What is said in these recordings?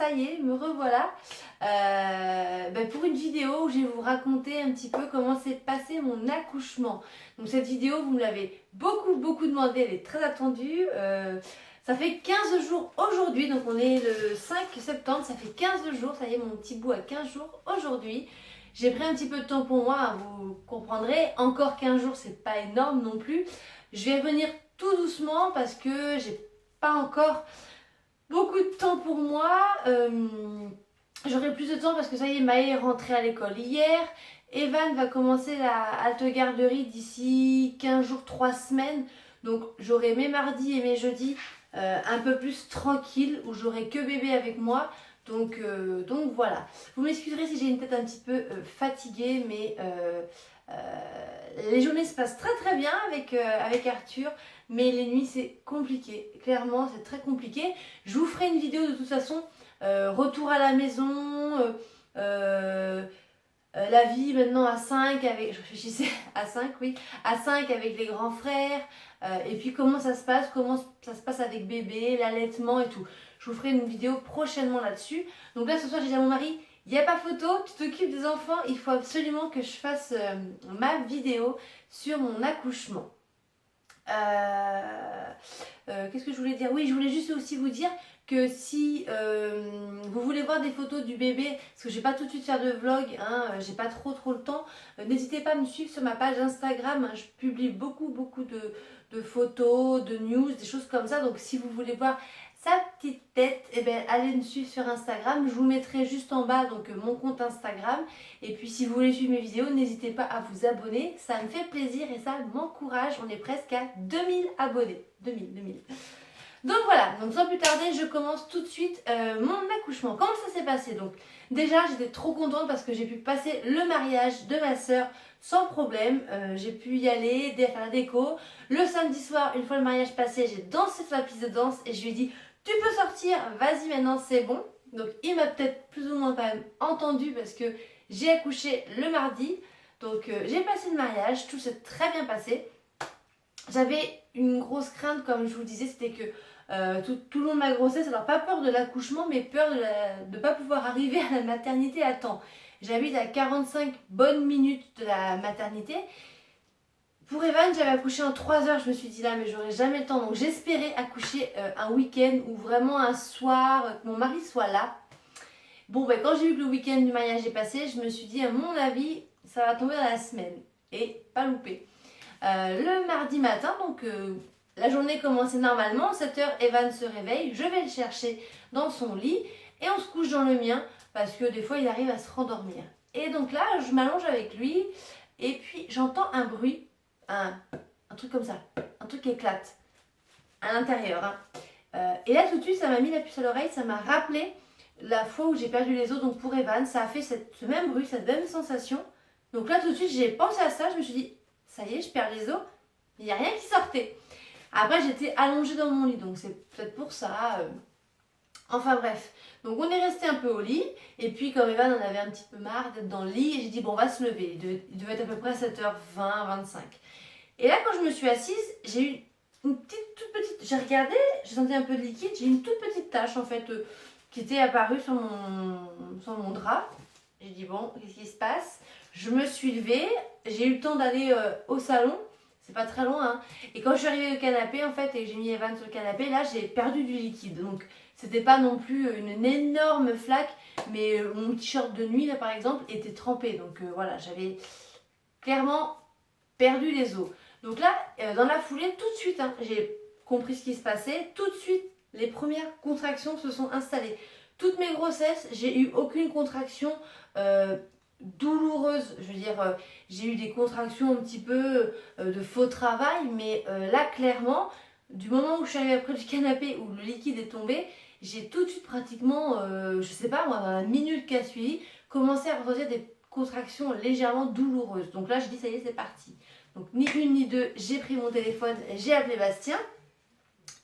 ça y est, me revoilà pour une vidéo où je vais vous raconter un petit peu comment s'est passé mon accouchement. Donc cette vidéo, vous me l'avez beaucoup demandé, elle est très attendue. Ça fait 15 jours aujourd'hui, donc on est le 5 septembre, ça fait 15 jours, ça y est, mon petit bout a 15 jours aujourd'hui. J'ai pris un petit peu de temps pour moi, vous comprendrez, encore 15 jours, c'est pas énorme non plus. Je vais venir tout doucement parce que j'ai pas encore beaucoup de temps pour moi. J'aurai plus de temps parce que ça y est, Maë est rentrée à l'école hier. Evan va commencer la halte garderie d'ici 15 jours, 3 semaines. Donc j'aurai mes mardis et mes jeudis un peu plus tranquille où j'aurai que bébé avec moi. Donc voilà. Vous m'excuserez si j'ai une tête un petit peu fatiguée, mais les journées se passent très bien avec Arthur, mais les nuits c'est compliqué. Clairement, c'est très compliqué. Je vous ferai une vidéo de toute façon. Retour à la maison, la vie maintenant à 5 avec, je réfléchissais à 5, oui, à 5 avec les grands frères, et puis comment ça se passe avec bébé, l'allaitement et tout. Je vous ferai une vidéo prochainement là-dessus. Donc là ce soir j'ai dit à mon mari, il n'y a pas photo, tu t'occupes des enfants, il faut absolument que je fasse ma vidéo sur mon accouchement. Qu'est-ce que je voulais dire? Oui, je voulais juste aussi vous dire que si vous voulez voir des photos du bébé, parce que je vais pas tout de suite faire de vlog, hein, j'ai pas trop le temps, n'hésitez pas à me suivre sur ma page Instagram, hein, je publie beaucoup de photos, de news, des choses comme ça. Donc si vous voulez voir sa petite tête, eh ben, allez me suivre sur Instagram, je vous mettrai juste en bas donc mon compte Instagram. Et puis si vous voulez suivre mes vidéos, n'hésitez pas à vous abonner, ça me fait plaisir et ça m'encourage. On est presque à 2000 abonnés, 2000. Donc voilà, donc sans plus tarder, je commence tout de suite mon accouchement. Comment ça s'est passé? Donc déjà, j'étais trop contente parce que j'ai pu passer le mariage de ma soeur sans problème. J'ai pu y aller, faire la déco. Le samedi soir, une fois le mariage passé, j'ai dansé sur la piste de danse et je lui ai dit « Tu peux sortir, vas-y maintenant, c'est bon ». Donc il m'a peut-être plus ou moins quand même entendu parce que j'ai accouché le mardi. Donc j'ai passé le mariage, tout s'est très bien passé. J'avais une grosse crainte, comme je vous disais, c'était que tout le long de ma grossesse, alors pas peur de l'accouchement, mais peur de ne pas pouvoir arriver à la maternité à temps. J'habite à 45 bonnes minutes de la maternité. Pour Evan, j'avais accouché en 3 heures, je me suis dit là, mais j'aurais jamais le temps. Donc j'espérais accoucher un week-end ou vraiment un soir, que mon mari soit là. Bon, ben, quand j'ai vu que le week-end du mariage est passé, je me suis dit, à mon avis, ça va tomber dans la semaine. Et pas loupé. Le mardi matin, donc la journée commençait normalement, 7h, Evan se réveille, je vais le chercher dans son lit et on se couche dans le mien parce que des fois il arrive à se rendormir. Et donc là, je m'allonge avec lui et puis j'entends un bruit, un truc comme ça, un truc qui éclate à l'intérieur. Hein. Et là tout de suite, ça m'a mis la puce à l'oreille, ça m'a rappelé la fois où j'ai perdu les os, donc pour Evan, ça a fait ce même bruit, cette même sensation. Donc là tout de suite, j'ai pensé à ça, je me suis dit, ça y est, je perds les os, il n'y a rien qui sortait. Après, j'étais allongée dans mon lit, donc c'est peut-être pour ça. Enfin bref, donc on est resté un peu au lit, et puis comme Evan en avait un petit peu marre d'être dans le lit, j'ai dit bon, on va se lever. Il devait être à peu près 7h20, 25. Et là, quand je me suis assise, j'ai eu une toute petite, j'ai regardé, j'ai senti un peu de liquide, j'ai eu une toute petite tache en fait, qui était apparue sur mon drap. J'ai dit bon, qu'est-ce qui se passe? Je me suis levée, j'ai eu le temps d'aller au salon, c'est pas très loin, hein. Et quand je suis arrivée au canapé en fait et que j'ai mis Evan sur le canapé, là j'ai perdu du liquide. Donc c'était pas non plus une énorme flaque, mais mon t-shirt de nuit là par exemple était trempé. Donc voilà, j'avais clairement perdu les os. Donc là, dans la foulée, tout de suite, hein, j'ai compris ce qui se passait. Tout de suite, les premières contractions se sont installées. Toutes mes grossesses, j'ai eu aucune contraction douloureuse. Je veux dire, j'ai eu des contractions un petit peu de faux travail, mais là, clairement, du moment où je suis arrivée près du canapé, où le liquide est tombé, j'ai tout de suite pratiquement, je sais pas moi, dans la minute qui a suivi, commencé à ressentir des contractions légèrement douloureuses. Donc là, je dis, ça y est, c'est parti. Donc ni une ni deux, j'ai pris mon téléphone, j'ai appelé Bastien.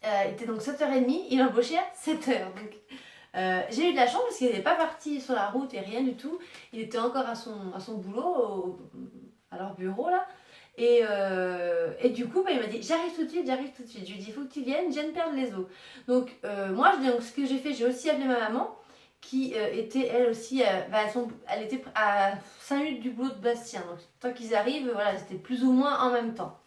Il était donc 7h30, il embauchait à 7h. Donc j'ai eu de la chance parce qu'il n'était pas parti sur la route et rien du tout. Il était encore à son boulot, à leur bureau là. Et du coup, il m'a dit j'arrive tout de suite. Je lui ai dit il faut que tu viennes, je viens de perdre les os. Donc moi, ce que j'ai fait, j'ai aussi appelé ma maman qui était elle aussi, elle était à 5 minutes du boulot de Bastien. Donc tant qu'ils arrivent, voilà, c'était plus ou moins en même temps.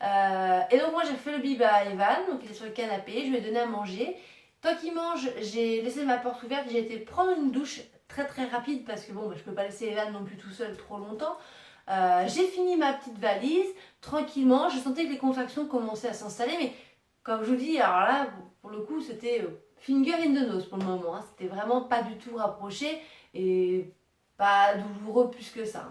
Et donc moi j'ai fait le bib à Evan, donc il est sur le canapé, je lui ai donné à manger. Tant qu'il mange, j'ai laissé ma porte ouverte, j'ai été prendre une douche très très rapide parce que bon, je peux pas laisser Evan non plus tout seul trop longtemps. J'ai fini ma petite valise, tranquillement, je sentais que les contractions commençaient à s'installer, mais comme je vous dis, alors là, pour le coup, c'était finger in the nose pour le moment, hein. C'était vraiment pas du tout rapproché et pas douloureux plus que ça.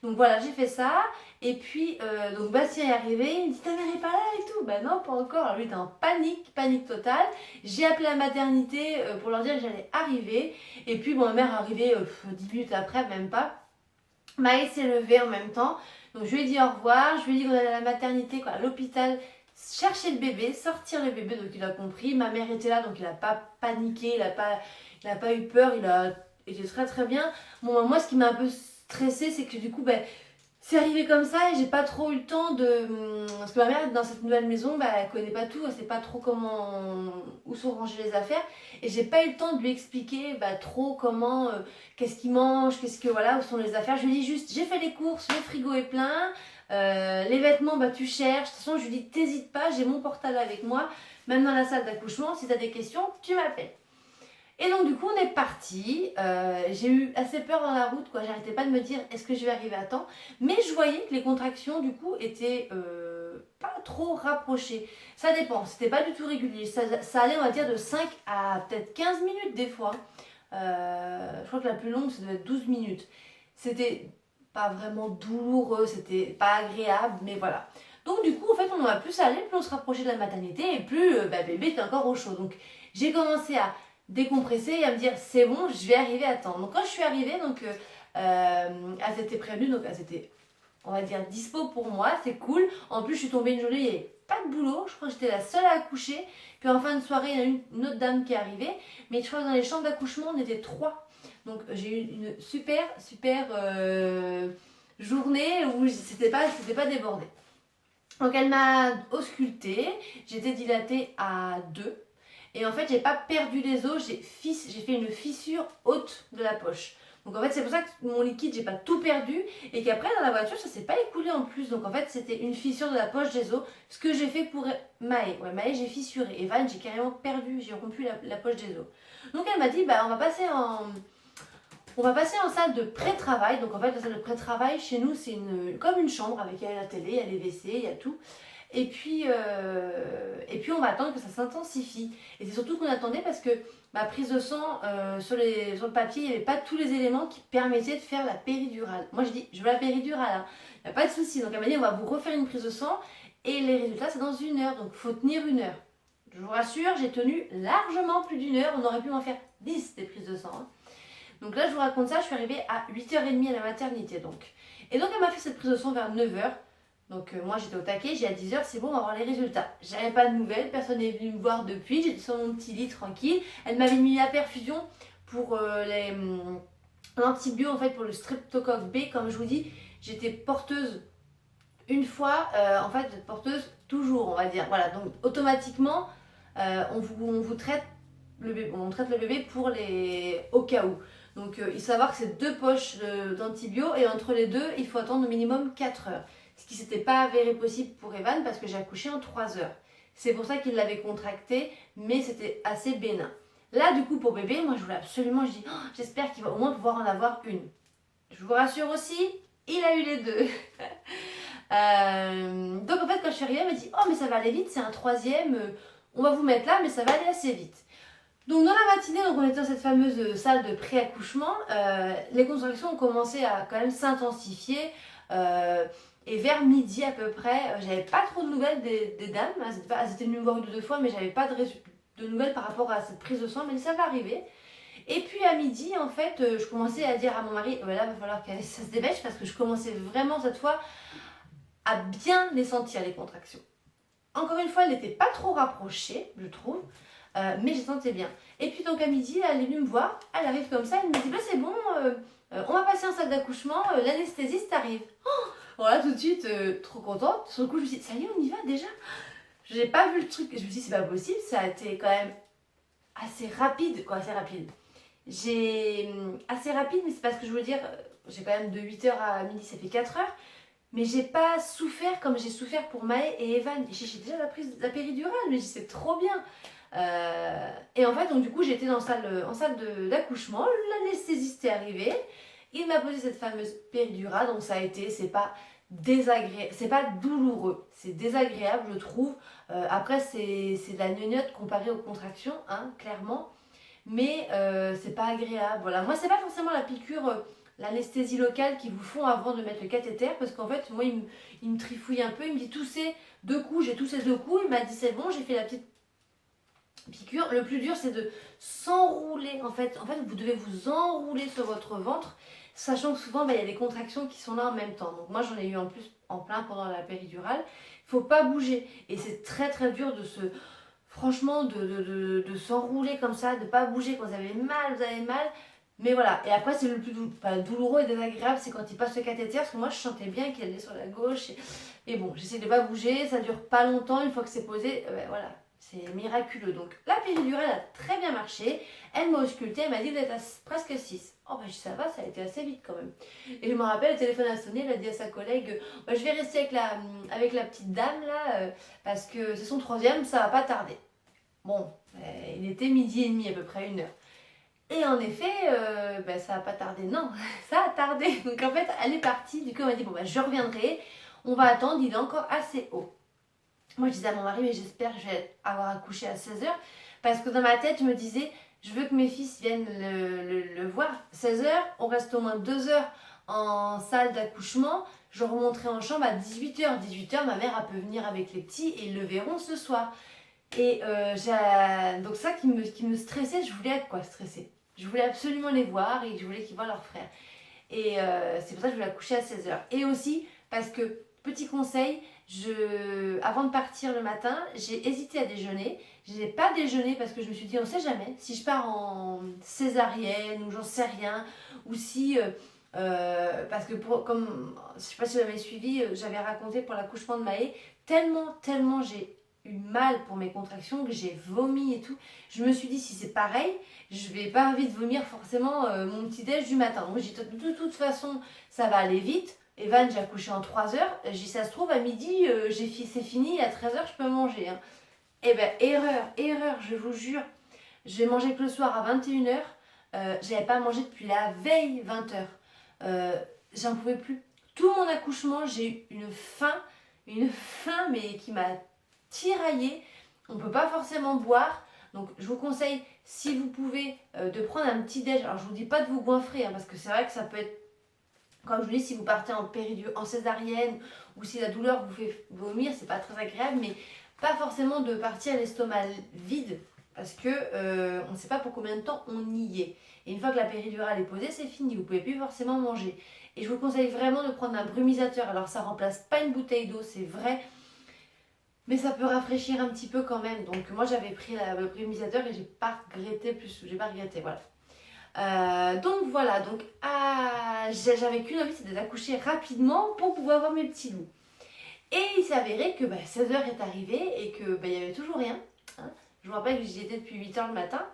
Donc voilà, j'ai fait ça. Et puis, donc Bastien est arrivé, il me dit ta mère est pas là et tout. Ben non, pas encore. Alors lui, il était en panique, panique totale. J'ai appelé la maternité pour leur dire que j'allais arriver. Et puis, bon, ma mère est arrivée 10 minutes après, même pas. Maë s'est levée en même temps. Donc je lui ai dit au revoir. Je lui ai dit qu'on allait à la maternité, quoi, à l'hôpital, chercher le bébé, sortir le bébé. Donc il a compris. Ma mère était là, donc il n'a pas paniqué, il a pas eu peur, il a été très très bien. Bon, moi, ce qui m'a un peu stressée, c'est que du coup, ben, c'est arrivé comme ça et j'ai pas trop eu le temps de. Parce que ma mère, dans cette nouvelle maison, bah, elle connaît pas tout, elle sait pas trop où sont rangées les affaires. Et j'ai pas eu le temps de lui expliquer trop comment, qu'est-ce qu'il mange, qu'est-ce que, voilà, où sont les affaires. Je lui dis juste, j'ai fait les courses, le frigo est plein, les vêtements, tu cherches. De toute façon, je lui dis, t'hésites pas, j'ai mon portable avec moi, même dans la salle d'accouchement, si t'as des questions, tu m'appelles. Et donc du coup on est parti, j'ai eu assez peur dans la route, quoi. J'arrêtais pas de me dire est-ce que je vais arriver à temps, mais je voyais que les contractions du coup étaient pas trop rapprochées. Ça dépend, c'était pas du tout régulier, ça allait on va dire de 5 à peut-être 15 minutes des fois. Je crois que la plus longue ça devait être 12 minutes. C'était pas vraiment douloureux, c'était pas agréable, mais voilà. Donc du coup en fait on en a plus à aller, plus on se rapprochait de la maternité et plus bébé était encore au chaud. Donc j'ai commencé à décompresser et à me dire c'est bon, je vais arriver à temps. Donc quand je suis arrivée, donc elle s'était prévenue, donc elle s'était, on va dire, dispo pour moi, c'est cool. En plus je suis tombée une journée, il n'y avait pas de boulot, je crois que j'étais la seule à accoucher. Puis en fin de soirée, il y a une autre dame qui est arrivée, mais je crois que dans les chambres d'accouchement, on était 3. Donc j'ai eu une super journée où c'était pas débordé. Donc elle m'a auscultée, j'étais dilatée à 2. Et en fait, j'ai pas perdu les os, j'ai fait une fissure haute de la poche. Donc en fait, c'est pour ça que mon liquide, j'ai pas tout perdu. Et qu'après, dans la voiture, ça s'est pas écoulé en plus. Donc en fait, c'était une fissure de la poche des os. Ce que j'ai fait pour Maë. Ouais, Maë, j'ai fissuré. Et Van, j'ai carrément perdu, j'ai rompu la poche des os. Donc elle m'a dit, on va passer en salle de pré-travail. Donc en fait, la salle de pré-travail, chez nous, c'est comme une chambre avec la télé, il y a les WC, il y a tout. Et puis on va attendre que ça s'intensifie. Et c'est surtout qu'on attendait parce que ma prise de sang, sur le papier, il n'y avait pas tous les éléments qui permettaient de faire la péridurale. Moi, je dis, je veux la péridurale, hein. Il n'y a pas de souci. Donc elle m'a dit, on va vous refaire une prise de sang et les résultats, c'est dans 1 heure. Donc il faut tenir 1 heure. Je vous rassure, j'ai tenu largement plus d'1 heure. On aurait pu en faire 10 des prises de sang, hein. Donc là, je vous raconte ça, je suis arrivée à 8h30 à la maternité. Et donc elle m'a fait cette prise de sang vers 9h. Donc moi j'étais au taquet, j'ai à 10h, c'est bon, on va voir les résultats. J'avais pas de nouvelles, personne n'est venu me voir depuis, j'étais sur mon petit lit tranquille. Elle m'avait mis la perfusion pour l'antibio, en fait, pour le streptocoque B. Comme je vous dis, j'étais porteuse une fois, en fait porteuse toujours, on va dire. Voilà, donc automatiquement, on vous traite le bébé pour au cas où. Donc il faut savoir que c'est 2 poches d'antibio et entre les deux, il faut attendre au minimum 4 heures. Ce qui s'était pas avéré possible pour Evan parce que j'ai accouché en 3 heures. C'est pour ça qu'il l'avait contracté, mais c'était assez bénin. Là, du coup, pour bébé, moi je voulais absolument, je dis, j'espère qu'il va au moins pouvoir en avoir une. Je vous rassure aussi, il a eu les 2. Donc en fait, quand je suis arrivée, elle m'a dit, oh mais ça va aller vite, c'est un 3e, on va vous mettre là, mais ça va aller assez vite. Donc dans la matinée, on était dans cette fameuse salle de pré-accouchement, les contractions ont commencé à quand même s'intensifier. Et vers midi à peu près, j'avais pas trop de nouvelles des dames. Elles étaient venues me voir 1 ou 2 fois, mais j'avais pas de nouvelles par rapport à cette prise de sang. Elle m'a dit ça va arriver. Et puis à midi, en fait, je commençais à dire à mon mari, là, il va falloir que ça se dépêche parce que je commençais vraiment cette fois à bien les sentir, les contractions. Encore une fois, elles n'étaient pas trop rapprochées, je trouve, mais je sentais bien. Et puis donc à midi, elle est venue me voir, elle arrive comme ça, elle me dit, c'est bon, on va passer en salle d'accouchement, l'anesthésiste arrive. Voilà, tout de suite, trop contente. Sur le coup, je me suis dit, ça y est, on y va déjà. J'ai pas vu le truc. Je me suis dit, c'est pas possible. Ça a été quand même assez rapide, quoi, assez rapide. j'ai assez rapide, mais c'est parce que je veux dire, j'ai quand même de 8h à midi, ça fait 4 heures. Mais j'ai pas souffert comme j'ai souffert pour Maë et Evan. J'ai déjà la péridurale, mais c'est trop bien. Et en fait, donc du coup, j'étais en salle d'accouchement. L'anesthésiste est arrivé. Il m'a posé cette fameuse péridurale. Donc ça a été, c'est pas désagréable, c'est pas douloureux. C'est désagréable, je trouve. Après, c'est de la gnognotte comparée aux contractions, hein, clairement. Mais c'est pas agréable. Voilà. Moi, c'est pas forcément la piqûre, l'anesthésie locale qu'ils vous font avant de mettre le cathéter, parce qu'en fait, moi, il me trifouille un peu, il me dit toussez 2 coups, j'ai toussé 2 coups, il m'a dit c'est bon, j'ai fait la petite piqûre. Le plus dur, c'est de s'enrouler. En fait, vous devez vous enrouler sur votre ventre, sachant que souvent, il y a des contractions qui sont là en même temps. Donc moi, j'en ai eu en plus en plein pendant la péridurale. Il faut pas bouger, et c'est très très dur de se franchement, de s'enrouler comme ça, de pas bouger quand vous avez mal. Mais voilà, et après c'est le plus douloureux et désagréable, c'est quand il passe le cathéter, parce que moi je sentais bien qu'il allait sur la gauche. Et bon, j'essaie de pas bouger, ça dure pas longtemps, une fois que c'est posé, voilà, c'est miraculeux. Donc la péridurale a très bien marché, elle m'a ausculté, elle m'a dit vous êtes à presque 6. Oh bah ça va, ça a été assez vite quand même. Et je me rappelle, le téléphone a sonné, elle a dit à sa collègue, bah, je vais rester avec la petite dame là, parce que c'est son troisième, ça va pas tarder. Bon, il était midi et demi, à peu près 1h. Et en effet, ça n'a pas tardé. Non, ça a tardé. Donc en fait, elle est partie. Du coup, elle m'a dit, bon, je reviendrai. On va attendre, il est encore assez haut. Moi, je disais à mon mari, mais j'espère que je vais avoir accouché à 16h. Parce que dans ma tête, je me disais, je veux que mes fils viennent le voir. 16h, on reste au moins 2 heures en salle d'accouchement. Je remonterai en chambre à 18h. 18h, ma mère, elle peut venir avec les petits et ils le verront ce soir. Et donc ça qui me stressait, je voulais être quoi stresser. Je voulais absolument les voir et je voulais qu'ils voient leur frère. Et c'est pour ça que je voulais accoucher à 16h. Et aussi parce que, petit conseil, avant de partir le matin, j'ai hésité à déjeuner. Je n'ai pas déjeuné parce que je me suis dit, on ne sait jamais, si je pars en césarienne ou j'en sais rien, ou si... parce que comme, je ne sais pas si vous avez suivi, j'avais raconté pour l'accouchement de Maë, tellement j'ai eu mal pour mes contractions, que j'ai vomi et tout. Je me suis dit, si c'est pareil, je vais pas vite vomir forcément mon petit déj du matin. Donc j'ai dit, de toute façon, ça va aller vite. Evan, j'ai accouché en 3 heures. J'ai dit, ça se trouve, à midi, c'est fini, à 13h, je peux manger. Hein. Eh ben, erreur, je vous jure. Je vais manger que le soir à 21h. J'avais pas mangé depuis la veille 20h. J'en pouvais plus. Tout mon accouchement, j'ai eu une faim, mais qui m'a tiraillé. On ne peut pas forcément boire. Donc je vous conseille, si vous pouvez, de prendre un petit déj. Alors je vous dis pas de vous goinfrer, hein, parce que c'est vrai que ça peut être, comme je vous dis, si vous partez en césarienne ou si la douleur vous fait vomir, c'est pas très agréable, mais pas forcément de partir l'estomac vide, parce que on ne sait pas pour combien de temps on y est. Et une fois que la péridurale est posée, c'est fini, vous pouvez plus forcément manger. Et je vous conseille vraiment de prendre un brumisateur. Alors ça remplace pas une bouteille d'eau, c'est vrai, mais ça peut rafraîchir un petit peu quand même. Donc moi j'avais pris le brumisateur et j'ai pas regretté voilà. Donc voilà, j'avais qu'une envie, c'était d'accoucher rapidement pour pouvoir voir mes petits loups. Et il s'est avéré que 16h est arrivé et que il y avait toujours rien. Hein. Je vous rappelle que j'y étais depuis 8h le matin.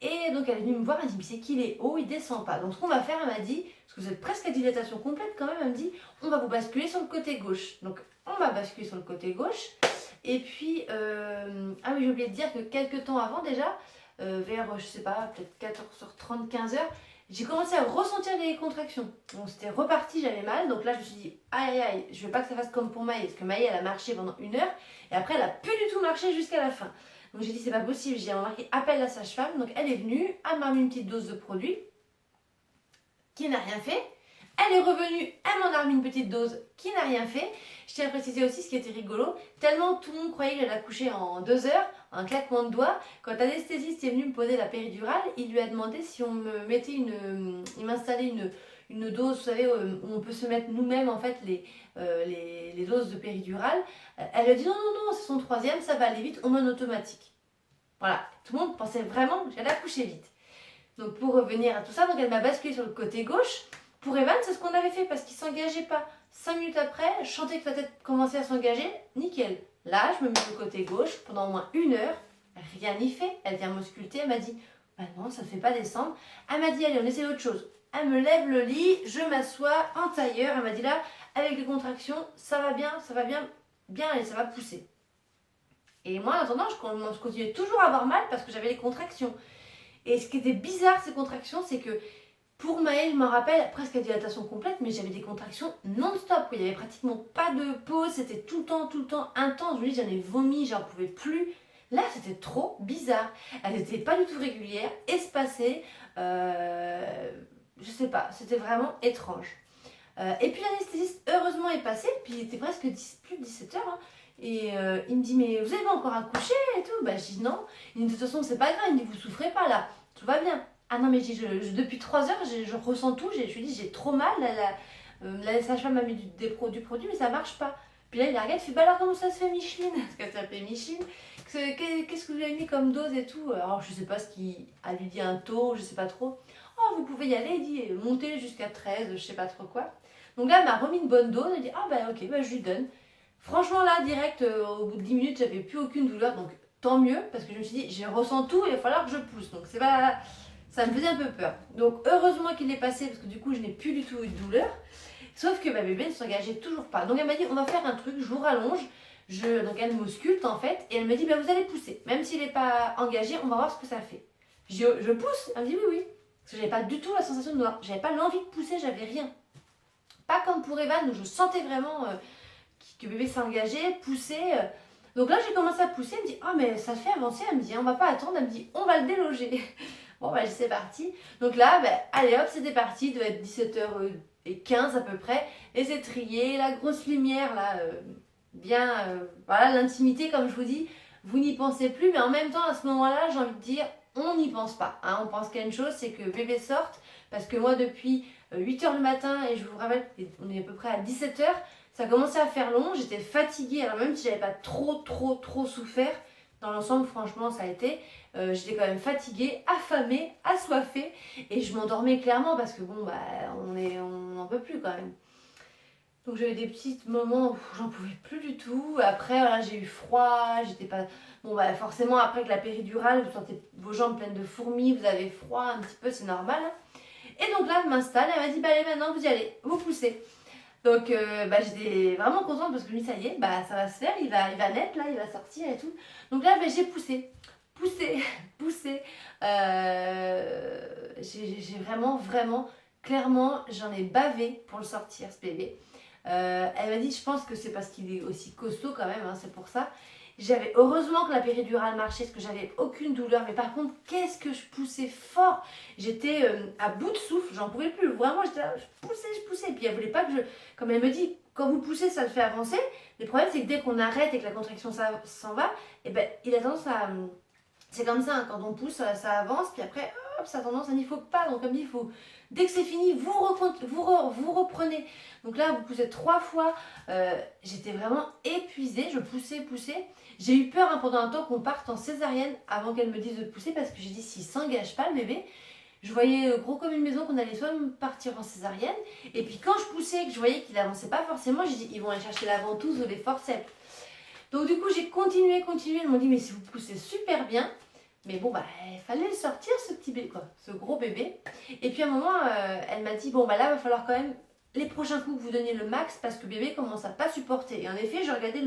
Et donc elle est venue me voir, elle dit mais c'est qu'il est haut, il descend pas. Donc ce qu'on va faire, elle m'a dit, parce que vous êtes presque à dilatation complète quand même, elle me dit on va vous basculer sur le côté gauche. Donc on m'a basculé sur le côté gauche. Et puis, ah oui, j'ai oublié de dire que quelques temps avant déjà, vers, je sais pas, peut-être 14h30, 15h, j'ai commencé à ressentir des contractions. Bon, c'était reparti, j'avais mal. Donc là, je me suis dit, aïe, je veux pas que ça fasse comme pour Maë. Parce que Maë, elle a marché pendant 1 heure. Et après, elle a plus du tout marché jusqu'à la fin. Donc j'ai dit, c'est pas possible. J'ai remarqué, appelle la sage-femme. Donc elle est venue, elle m'a mis une petite dose de produit qui n'a rien fait. Elle est revenue, elle m'en a remis une petite dose qui n'a rien fait. Je tiens à préciser aussi ce qui était rigolo, tellement tout le monde croyait qu'elle allait accoucher en 2 heures, un claquement de doigts. Quand l'anesthésiste est venu me poser la péridurale, il lui a demandé si on me mettait il m'installait une dose, vous savez, où on peut se mettre nous-mêmes en fait les doses de péridurale. Elle a dit non, c'est son troisième, ça va aller vite, on met en automatique. Voilà, tout le monde pensait vraiment que j'allais accoucher vite. Donc pour revenir à tout ça, donc elle m'a basculé sur le côté gauche. Pour Evan, c'est ce qu'on avait fait parce qu'il ne s'engageait pas. 5 minutes après, je sentais que sa tête commençait à s'engager, nickel. Là, je me mets du côté gauche pendant au moins 1 heure, rien n'y fait. Elle vient m'ausculter, elle m'a dit Bah non, ça ne fait pas descendre. Elle m'a dit, allez, on essaie autre chose. Elle me lève le lit, je m'assois en tailleur. Elle m'a dit là, avec les contractions, ça va bien, bien, et ça va pousser. Et moi, en attendant, je continuais toujours à avoir mal parce que j'avais les contractions. Et ce qui était bizarre, ces contractions, c'est que pour Maëlle, je me rappelle, presque à dilatation complète, mais j'avais des contractions non-stop. Il n'y avait pratiquement pas de pause, c'était tout le temps intense. Je me dis, j'en ai vomi, j'en pouvais plus. Là, c'était trop bizarre. Elles n'étaient pas du tout régulières, espacées. Je sais pas, c'était vraiment étrange. Et puis l'anesthésiste, heureusement, est passé. Puis il était presque plus de 17 heures. Hein. Et il me dit, mais vous avez pas encore accouché et tout? Bah, je dis non. Il me dit, de toute façon, c'est pas grave. Il me dit, vous souffrez pas là, tout va bien. Ah non, mais depuis 3 heures, je ressens tout. Je lui dis, j'ai trop mal. La sage-femme m'a mis du produit, mais ça marche pas. Puis là, il la regarde, il fait, bah alors comment ça se fait, Micheline? Parce qu'elle s'appelait Micheline. Qu'est-ce que vous avez mis comme dose et tout? Alors, je sais pas ce qu'il a lui dit, un taux, je sais pas trop. Oh, vous pouvez y aller, il dit, monter jusqu'à 13, je sais pas trop quoi. Donc là, elle m'a remis une bonne dose. Elle dit, ah bah ok, bah je lui donne. Franchement, là, direct, au bout de 10 minutes, j'avais plus aucune douleur. Donc tant mieux, parce que je me suis dit, je ressens tout, il va falloir que je pousse. Donc c'est pas. Ça me faisait un peu peur. Donc heureusement qu'il est passé, parce que du coup, je n'ai plus du tout eu de douleur. Sauf que ma bébé ne s'engageait toujours pas. Donc elle m'a dit, on va faire un truc, je vous rallonge. Donc elle m'ausculte en fait, et elle me dit, bah, vous allez pousser. Même s'il n'est pas engagé, on va voir ce que ça fait. Je pousse. Elle me dit, oui, oui. Parce que j'avais pas du tout la sensation de douleur. J'avais pas l'envie de pousser, j'avais rien. Pas comme pour Evan, où je sentais vraiment que bébé s'engageait, poussait. Donc là, j'ai commencé à pousser. Elle me dit, oh, mais ça fait avancer. Elle me dit, on va pas attendre. Elle me dit, on va le déloger. Bon, bah, c'est parti. Donc là, bah, allez hop, c'était parti. Il doit être 17h15 à peu près. Les étriers, la grosse lumière, là, bien, voilà, l'intimité, comme je vous dis. Vous n'y pensez plus, mais en même temps, à ce moment-là, j'ai envie de dire, on n'y pense pas. Hein. On pense qu'à une chose, c'est que bébé sorte. Parce que moi, depuis 8h le matin, et je vous rappelle, on est à peu près à 17h, ça commençait à faire long, j'étais fatiguée. Alors même si j'avais pas trop souffert, dans l'ensemble, franchement, ça a été. J'étais quand même fatiguée, affamée, assoiffée. Et je m'endormais clairement parce que bon, bah, on n'en peut plus quand même. Donc j'avais des petits moments où j'en pouvais plus du tout. Après, voilà, j'ai eu froid, j'étais pas... Bon, bah forcément, après que la péridurale, vous sentez vos jambes pleines de fourmis, vous avez froid un petit peu, c'est normal. Et donc là, je m'installe, elle m'a dit, bah allez, maintenant, vous y allez, vous poussez. Donc bah, j'étais vraiment contente parce que je me dis, ça y est, bah, ça va se faire, il va naître, là, il va sortir et tout. Donc là, bah, j'ai poussé. J'ai vraiment, clairement, j'en ai bavé pour le sortir, ce bébé. Elle m'a dit, je pense que c'est parce qu'il est aussi costaud quand même, hein, c'est pour ça. J'avais heureusement que la péridurale marchait, parce que j'avais aucune douleur. Mais par contre, qu'est-ce que je poussais fort. J'étais à bout de souffle, j'en pouvais plus. Vraiment, j'étais là, je poussais. Et puis elle voulait pas que je... Comme elle me dit, quand vous poussez, ça le fait avancer. Le problème, c'est que dès qu'on arrête et que la contraction s'en va, et ben, il a tendance à... C'est comme ça, hein, quand on pousse, ça avance. Puis après, hop, ça a tendance à n'y faut pas. Donc comme dit, il faut... Dès que c'est fini, vous reprenez. Donc là, vous poussez 3 fois. J'étais vraiment épuisée. Je poussais. J'ai eu peur hein, pendant un temps qu'on parte en césarienne avant qu'elle me dise de pousser parce que j'ai dit s'il ne s'engage pas le bébé, je voyais gros comme une maison qu'on allait soit partir en césarienne. Et puis quand je poussais et que je voyais qu'il n'avançait pas forcément, j'ai dit ils vont aller chercher la ventouse ou les forceps. Donc du coup j'ai continué. Ils m'ont dit mais si vous poussez super bien. Mais bon, bah, il fallait le sortir, ce petit bébé, quoi, ce gros bébé. Et puis à un moment, elle m'a dit, bon, bah là, il va falloir quand même, les prochains coups, que vous donniez le max, parce que bébé commence à pas supporter. Et en effet, je regardais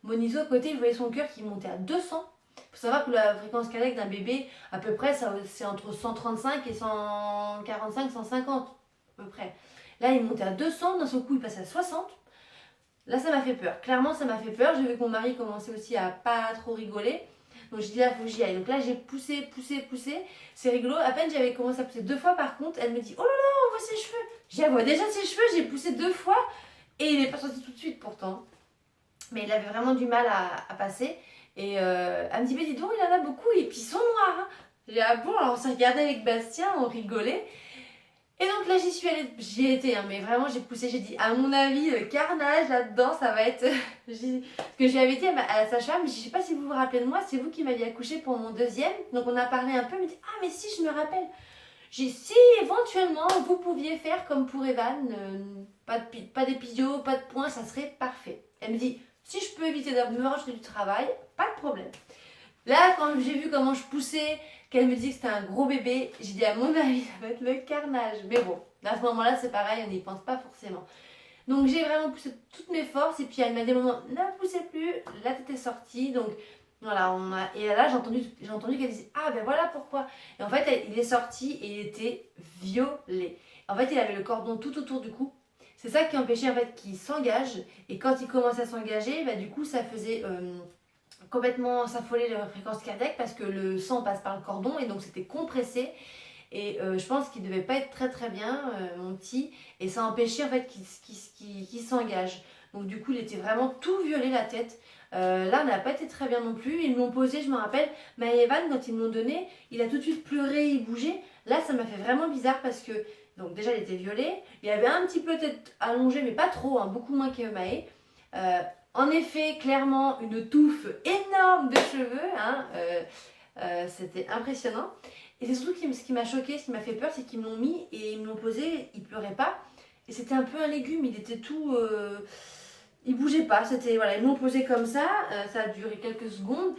mon ISO à côté, je voyais son cœur qui montait à 200. Il faut savoir que la fréquence cardiaque d'un bébé, à peu près, c'est entre 135 et 145, 150, à peu près. Là, il montait à 200, d'un seul coup, il passait à 60. Là, ça m'a fait peur. Clairement, ça m'a fait peur. J'ai vu que mon mari commençait aussi à pas trop rigoler. Donc je dis là, il faut que j'y aille. Donc là, j'ai poussé. C'est rigolo. À peine j'avais commencé à pousser 2 fois, par contre, elle me dit, oh là là, on voit ses cheveux. J'ai dit, elle voit déjà ses cheveux. J'ai poussé 2 fois et il n'est pas sorti tout de suite pourtant. Mais il avait vraiment du mal à passer. Et elle me dit, mais dis donc, il en a beaucoup. Et puis ils sont noirs. Hein. J'ai dit, ah bon, alors on s'est regardé avec Bastien, on rigolait. Et donc là, j'y ai été, hein, mais vraiment j'ai poussé, j'ai dit, à mon avis, le carnage là-dedans, ça va être... Parce que j'avais dit à la sage-femme, je sais pas si vous vous rappelez de moi, c'est vous qui m'aviez accouché pour mon deuxième. Donc on a parlé un peu, elle me dit, ah mais si, je me rappelle. J'ai dit, si éventuellement vous pouviez faire comme pour Evan, pas d'épisio, pas de points, ça serait parfait. Elle me dit, si je peux éviter de me rajouter du travail, pas de problème. Là, quand j'ai vu comment je poussais, qu'elle me dit que c'était un gros bébé. J'ai dit à mon avis, ça va être le carnage. Mais bon, à ce moment-là, c'est pareil, on n'y pense pas forcément. Donc j'ai vraiment poussé toutes mes forces et puis elle m'a dit à des moments, ne poussez plus, la tête est sortie. Donc voilà, et là j'ai entendu qu'elle disait, ah ben voilà pourquoi. Et en fait, il est sorti et il était violet. En fait, il avait le cordon tout autour du cou. C'est ça qui empêchait en fait qu'il s'engage. Et quand il commençait à s'engager, bah, du coup ça faisait complètement s'affoler la fréquence cardiaque parce que le sang passe par le cordon et donc c'était compressé. Et je pense qu'il devait pas être très très bien, mon petit, et ça empêchait en fait qu'il s'engage. Donc du coup, il était vraiment tout violet la tête. Là, on n'a pas été très bien non plus. Ils me l'ont posé, je me rappelle. Maëvan, quand ils me l'ont donné, il a tout de suite pleuré, il bougeait. Là, ça m'a fait vraiment bizarre parce que, donc déjà, il était violet. Il avait un petit peu tête allongée, mais pas trop, hein, beaucoup moins que Maë. En effet, clairement, une touffe énorme de cheveux. Hein, c'était impressionnant. Et c'est surtout ce qui m'a choqué, ce qui m'a fait peur, c'est qu'ils me l'ont mis et ils me l'ont posé, il pleurait pas. Et c'était un peu un légume, il était tout... il bougeait pas, c'était... Voilà, ils me l'ont posé comme ça a duré quelques secondes.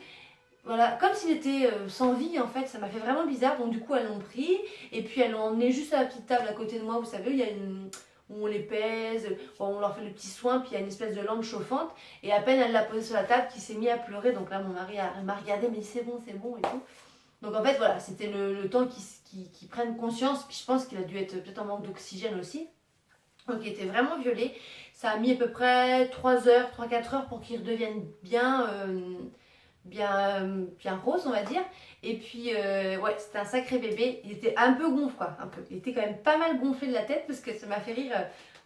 Voilà, comme s'il était sans vie en fait, ça m'a fait vraiment bizarre. Donc du coup, elles l'ont pris et puis elles l'ont emmené juste à la petite table à côté de moi, vous savez, il y a où on les pèse, où on leur fait le petit soin, puis il y a une espèce de lampe chauffante. Et à peine elle l'a posé sur la table, qu'il s'est mis à pleurer. Donc là, mon mari m'a regardé, mais c'est bon et tout. Donc en fait, voilà, c'était le temps qu'ils prennent conscience. Puis je pense qu'il a dû être peut-être en manque d'oxygène aussi. Donc il était vraiment violet. Ça a mis à peu près 3 heures, 3-4 heures pour qu'il redevienne bien rose, on va dire. Et puis, ouais, c'était un sacré bébé. Il était un peu gonflé, quoi. Un peu. Il était quand même pas mal gonflé de la tête parce que ça m'a fait rire.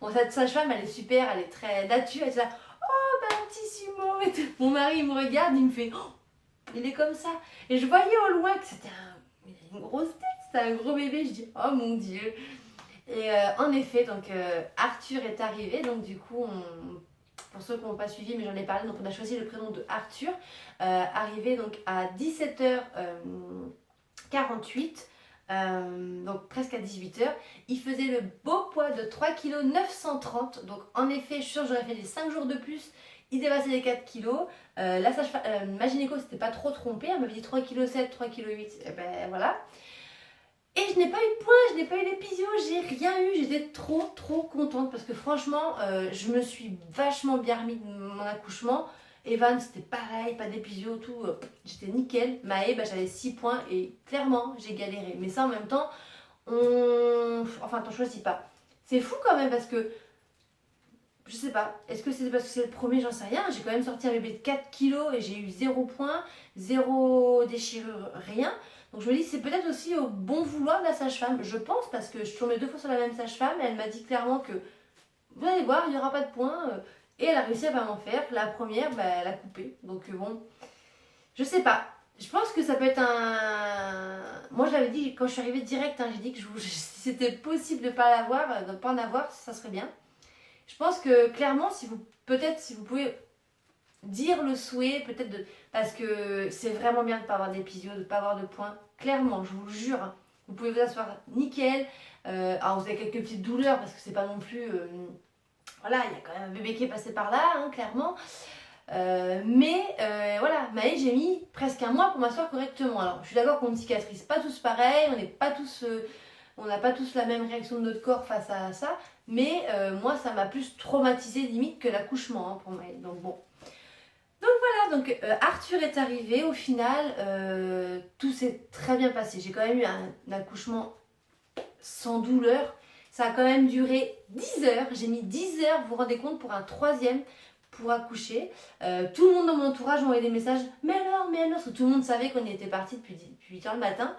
Bon, cette sage-femme, elle est super, elle est très nature. Elle est là, oh, bah, petit Simon. Et tout. Mon mari, il me regarde, il me fait, oh, il est comme ça. Et je voyais au loin que c'était une grosse tête, c'était un gros bébé. Je dis, oh mon Dieu. Et en effet, donc Arthur est arrivé. Donc du coup, pour ceux qui n'ont pas suivi, mais j'en ai parlé, donc on a choisi le prénom de Arthur. Arrivé donc à 17h48. Donc presque à 18h, il faisait le beau poids de 3,930 kg. Donc en effet, je suis sûre que j'aurais fait les 5 jours de plus, il dépassait les 4 kg. Ma gynéco s'était pas trop trompée, elle m'avait dit 3,7 kg, 3,8 kg. Et ben voilà. Et je n'ai pas eu de points, je n'ai pas eu d'épisio, j'ai rien eu, j'étais trop contente parce que franchement, je me suis vachement bien remis de mon accouchement. Evan, c'était pareil, pas d'épisio, tout, j'étais nickel. Maë, bah, j'avais 6 points et clairement, j'ai galéré. Mais ça, en même temps, enfin, t'en choisis pas. C'est fou quand même parce que, je sais pas, est-ce que c'est parce que c'est le premier, j'en sais rien. J'ai quand même sorti un bébé de 4 kilos et j'ai eu 0 points, 0 déchirure, rien. Donc je me dis, c'est peut-être aussi au bon vouloir de la sage-femme, je pense, parce que je suis tombée 2 fois sur la même sage-femme et elle m'a dit clairement que, vous allez voir, il n'y aura pas de points. Et elle a réussi à pas m'en faire. La première, bah, elle a coupé. Donc bon, je sais pas. Je pense que ça peut être un... Moi, je l'avais dit quand je suis arrivée direct, hein, j'ai dit que si c'était possible de ne pas l'avoir, de ne pas en avoir, ça serait bien. Je pense que clairement, si vous pouvez dire le souhait, peut-être parce que c'est vraiment bien de ne pas avoir d'épisio, de ne pas avoir de points. Clairement, je vous le jure, hein, vous pouvez vous asseoir nickel. Alors vous avez quelques petites douleurs parce que c'est pas non plus... Voilà, il y a quand même un bébé qui est passé par là, hein, clairement. Voilà, Maë, j'ai mis presque un mois pour m'asseoir correctement. Alors, je suis d'accord qu'on ne cicatrise pas tous pareil, on n'a pas tous la même réaction de notre corps face à ça, mais moi, ça m'a plus traumatisé limite que l'accouchement hein, pour Maë. Donc bon. Donc voilà, donc Arthur est arrivé. Au final, tout s'est très bien passé. J'ai quand même eu un accouchement sans douleur. Ça a quand même duré 10 heures. J'ai mis 10 heures, vous vous rendez compte, pour un troisième pour accoucher. Tout le monde dans mon entourage m'a envoyé des messages. Mais alors, parce que tout le monde savait qu'on y était parti depuis 8 heures le matin.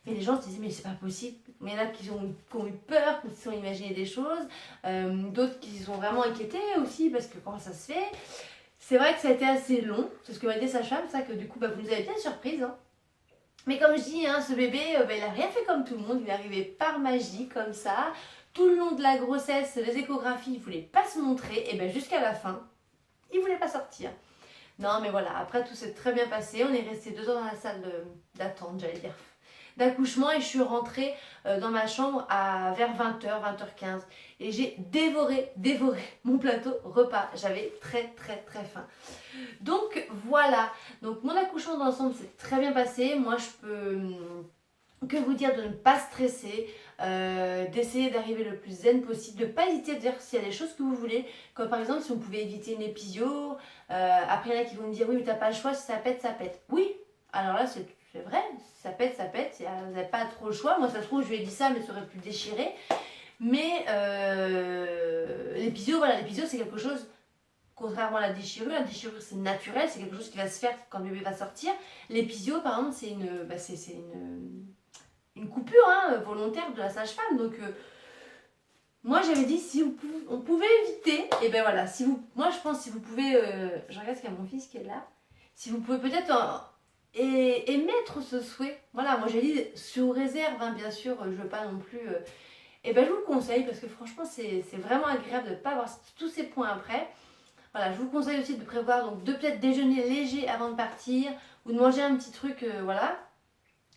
Mais les gens se disaient, mais c'est pas possible. Mais il y en a qui ont eu peur, qui se sont imaginé des choses. D'autres qui se sont vraiment inquiétés aussi, parce que comment ça se fait. C'est vrai que ça a été assez long. C'est ce que m'a dit sa femme, ça que du coup, vous nous avez bien surprise. Hein. Mais comme je dis, hein, ce bébé, il n'a rien fait comme tout le monde. Il est arrivé par magie, comme ça. Tout le long de la grossesse, les échographies, il ne voulait pas se montrer. Et bien jusqu'à la fin, il ne voulait pas sortir. Non, mais voilà, après tout s'est très bien passé. On est resté 2 heures dans la salle d'attente, j'allais dire. d'accouchement et je suis rentrée dans ma chambre vers 20h, 20h15 et j'ai dévoré mon plateau repas. J'avais très faim. Donc voilà, donc mon accouchement dans l'ensemble s'est très bien passé. Moi je peux que vous dire de ne pas stresser, d'essayer d'arriver le plus zen possible, de ne pas hésiter à dire s'il y a des choses que vous voulez, comme par exemple si vous pouvez éviter une épisio, après il y en a qui vont me dire oui mais t'as pas le choix, si ça pète, ça pète. Oui, alors là c'est vrai, si ça pète, vous n'avez pas trop le choix. Moi ça se trouve je lui ai dit ça mais ça aurait pu le déchirer. Mais l'épisio, voilà, l'épisio c'est quelque chose, contrairement à la déchirure c'est naturel, c'est quelque chose qui va se faire quand le bébé va sortir. L'épisio par exemple c'est une coupure volontaire de la sage-femme. Donc moi j'avais dit si on pouvait éviter, et ben voilà, moi je pense si vous pouvez, je regarde qu'il y a mon fils qui est là, si vous pouvez peut-être émettre ce souhait, voilà, moi j'ai dit sous réserve, bien sûr, je veux pas non plus, et ben je vous le conseille parce que franchement c'est vraiment agréable de ne pas avoir tous ces points après. Voilà, je vous conseille aussi de prévoir donc de peut-être déjeuner léger avant de partir ou de manger un petit truc, voilà.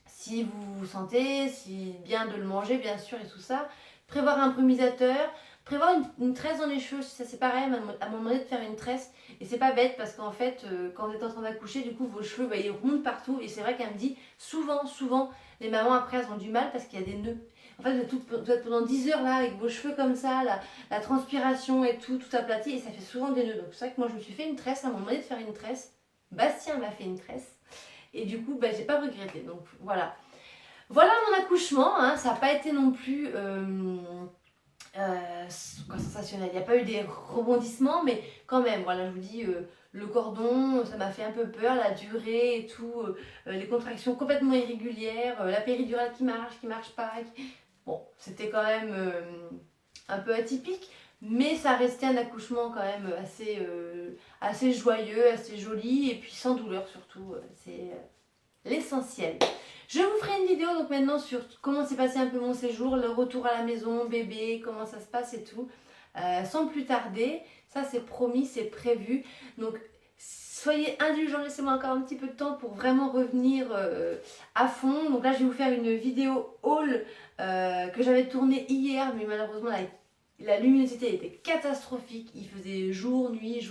Si vous vous sentez, si bien de le manger bien sûr et tout ça. Prévoir un brumisateur, prévoir une tresse dans les cheveux, ça c'est pareil, à un moment donné de faire une tresse. Et c'est pas bête parce qu'en fait, quand vous êtes en train d'accoucher, du coup vos cheveux ils remontent partout. Et c'est vrai qu'elle me dit, souvent, les mamans après elles ont du mal parce qu'il y a des nœuds. En fait vous êtes pendant 10 heures là avec vos cheveux comme ça, la transpiration et tout aplati et ça fait souvent des nœuds. Donc c'est vrai que moi je me suis fait une tresse, à un moment donné de faire une tresse. Bastien m'a fait une tresse. Et du coup, j'ai pas regretté. Donc voilà. Voilà mon accouchement. Hein. Ça n'a pas été non plus sensationnel. Il n'y a pas eu des rebondissements, mais quand même, voilà, je vous dis, le cordon, ça m'a fait un peu peur, la durée et tout, les contractions complètement irrégulières, la péridurale qui marche pas. Bon, c'était quand même un peu atypique. Mais ça restait un accouchement quand même assez joyeux, assez joli et puis sans douleur surtout. C'est l'essentiel. Je vous ferai une vidéo donc maintenant sur comment s'est passé un peu mon séjour, le retour à la maison, bébé, comment ça se passe et tout. Sans plus tarder, ça c'est promis, c'est prévu. Donc soyez indulgents, laissez-moi encore un petit peu de temps pour vraiment revenir à fond. Donc là je vais vous faire une vidéo haul que j'avais tournée hier, mais malheureusement la luminosité était catastrophique. Il faisait jour, nuit,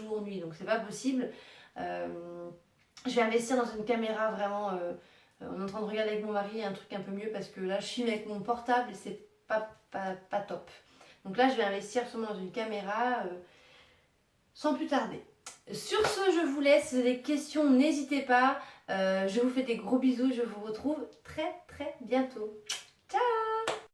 donc c'est pas possible. Je vais investir dans une caméra vraiment. On est en train de regarder avec mon mari un truc un peu mieux parce que là je filme avec mon portable et c'est pas top. Donc là je vais investir sûrement dans une caméra sans plus tarder. Sur ce, je vous laisse. Si vous avez des questions, n'hésitez pas. Je vous fais des gros bisous. Je vous retrouve très bientôt.